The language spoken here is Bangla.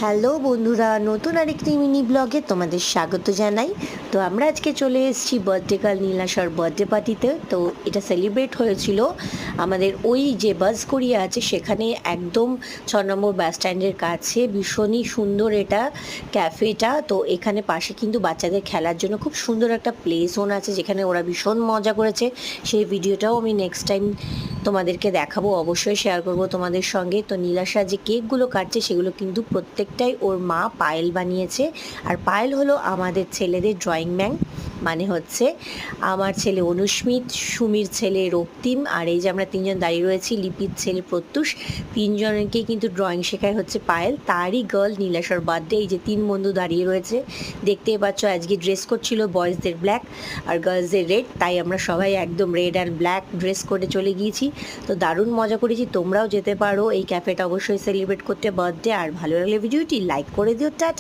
হ্যালো বন্ধুরা, নতুন আরেকটি মিনি ব্লগে তোমাদের স্বাগত জানাই। তো আমরা আজকে চলে এসেছি বার্থডে গার্ল নীলাশার বার্থডে পার্টিতে। তো এটা সেলিব্রেট হয়েছিল আমাদের ওই যে বাস কোরিয়া আছে সেখানে, একদম 6 নম্বর বাস স্ট্যান্ডের কাছে। ভীষণই সুন্দর এটা ক্যাফেটা। তো এখানে পাশে কিন্তু বাচ্চাদের খেলার জন্য খুব সুন্দর একটা প্লে জোন আছে, যেখানে ওরা ভীষণ মজা করেছে। সেই ভিডিওটাও আমি নেক্সট টাইম তোমাদেরকে দেখাবো, অবশ্যই শেয়ার করব তোমাদের সঙ্গে। তো নীলাশা যে কেকগুলো কাটছে সেগুলো কিন্তু প্রত্যেকটাই ওর মা পায়েল বানিয়েছে। আর পায়েল হলো আমাদের ছেলেদের ড্রয়িং ম্যান, মানে হচ্ছে আমার ছেলে অনুস্মিত, সুমির ছেলে রক্তিম, আর এই যে আমরা তিনজন দাঁড়িয়ে রয়েছি লিপির ছেলে প্রত্যুষ। তিনজনকেই কিন্তু ড্রয়িং শেখায় হচ্ছে পায়েল। তারই গার্ল নীলাশার বার্থডে। এই যে 3 বন্ধু দাঁড়িয়ে রয়েছে, দেখতেই পাচ্ছ। আজকে ড্রেস করছিল বয়েজদের ব্ল্যাক আর গার্লসদের রেড, তাই আমরা সবাই একদম রেড আর ব্ল্যাক ড্রেস করে চলে গিয়েছি। তো দারুণ মজা করেছি। তোমরাও যেতে পারো এই ক্যাফেটা অবশ্যই সেলিব্রেট করতে বার্থডে। আর ভালো লাগলে ভিডিওটি লাইক করে দিও। টাটা।